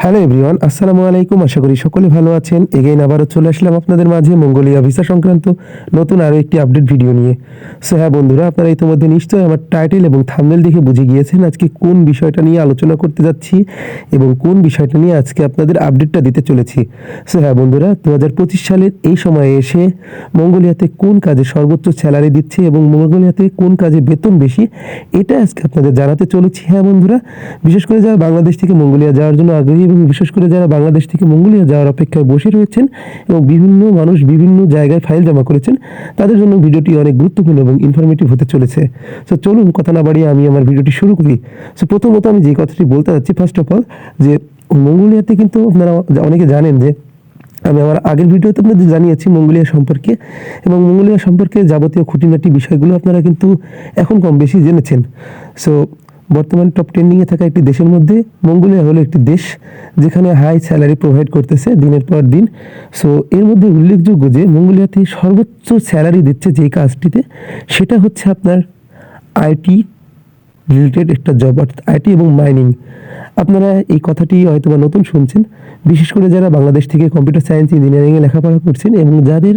Hello everyone, আসসালামু আলাইকুম। আশা করি সকলে ভালো আছেন। এগেইন আবারও চলে আসলাম আপনাদের মাঝে মঙ্গোলিয়া ভিসা সংক্রান্ত নতুন আরও একটি আপডেট ভিডিও নিয়ে। সো হ্যাঁ বন্ধুরা, আপনারা ইতিমধ্যে নিশ্চয়ই আমার টাইটেল এবং থাম্বনেল দেখে বুঝে গিয়েছেন আজকে কোন বিষয়টা নিয়ে আলোচনা করতে যাচ্ছি এবং কোন বিষয়টা নিয়ে আজকে আপনাদের আপডেটটা দিতে চলেছি। সো হ্যাঁ বন্ধুরা, 2025 সালের এই সময়ে এসে মঙ্গোলিয়াতে কোন কাজে সর্বোচ্চ স্যালারি দিচ্ছে এবং মঙ্গোলিয়াতে কোন কাজে বেতন বেশি, এটা আজকে আপনাদের জানাতে চলেছি। হ্যাঁ বন্ধুরা, বিশেষ করে যারা বাংলাদেশ থেকে মঙ্গোলিয়া যাওয়ার জন্য আগ্রহী এবং বিশেষ করে যারা বাংলাদেশ থেকে মঙ্গোলিয়া যাওয়ার অপেক্ষায় বসে রয়েছেন এবং বিভিন্ন মানুষ বিভিন্ন জায়গায় ফাইল জমা করেছেন, তাদের জন্য ভিডিওটি অনেক গুরুত্বপূর্ণ এবং ইনফরমেটিভ হতে চলেছে। সো চলুন কথা না বাড়িয়ে আমি আমার ভিডিওটি শুরু করি। সো প্রথমত আমি যে কথাটি বলতে যাচ্ছি, ফার্স্ট অফ অল, যে মঙ্গোলিয়াতে কিন্তু আপনারা অনেকে জানেন যে আমি আমার আগের ভিডিওতে আপনাদের জানিয়েছি মঙ্গোলিয়া সম্পর্কে, এবং মঙ্গোলিয়া সম্পর্কে যাবতীয় খুঁটিনাটি বিষয়গুলো আপনারা কিন্তু এখন কম বেশি জেনেছেন। সো বর্তমানে টপ ট্রেন্ডিংয়ে থাকা একটি দেশের মধ্যে মঙ্গোলিয়া হলো একটি দেশ যেখানে হাই স্যালারি প্রোভাইড করতেছে দিনের পর দিন। সো এর মধ্যে উল্লেখযোগ্য যে মঙ্গোলিয়াতে সর্বোচ্চ স্যালারি দিচ্ছে যেই কাজটিতে, সেটা হচ্ছে আপনার আইটি রিলেটেড একটা জব, অর্থাৎ আইটি এবং মাইনিং। আপনারা এই কথাটি হয়তো বা নতুন শুনছেন, বিশেষ করে যারা বাংলাদেশ থেকে কম্পিউটার সায়েন্স ইঞ্জিনিয়ারিংয়ে লেখাপড়া করছেন এবং যাদের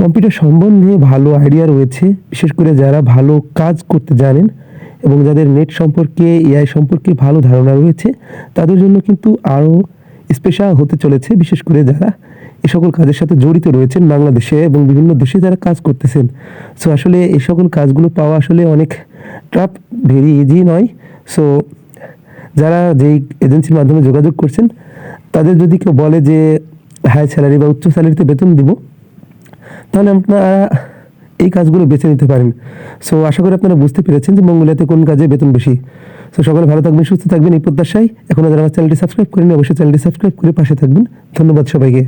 কম্পিউটার সম্বন্ধে ভালো আইডিয়া রয়েছে, বিশেষ করে যারা ভালো কাজ করতে জানেন এবং যাদের নেট সম্পর্কে এআই সম্পর্কে ভালো ধারণা রয়েছে, তাদের জন্য কিন্তু আরও স্পেশাল হতে চলেছে। বিশেষ করে যারা এই সকল কাজের সাথে জড়িত রয়েছেন বাংলাদেশে এবং বিভিন্ন দেশে যারা কাজ করতেছেন। সো আসলে এই সকল কাজগুলো পাওয়া আসলে অনেক টাফ, ভেরি ইজি নয়। সো যারা যেই এজেন্সির মাধ্যমে যোগাযোগ করছেন, তাদের যদি কেউ বলে যে হাই স্যালারি বা উচ্চ স্যালারিতে বেতন দিব, তাহলে আপনারা এই কাজগুলো বেছে নিতে পারেন। সো আশা করি আপনারা বুঝতে পেরেছেন যে মঙ্গোলিয়াতে কোন কাজে বেতন বেশি। সো সকলে ভালো থাকবেন, সুস্থ থাকবেন, এই প্রত্যাশায়। এখনও যারা আমার চ্যানেলটি সাবস্ক্রাইব করেনি, অবশ্যই চ্যানেলটি সাবস্ক্রাইব করে পাশে থাকবেন। ধন্যবাদ সবাইকে।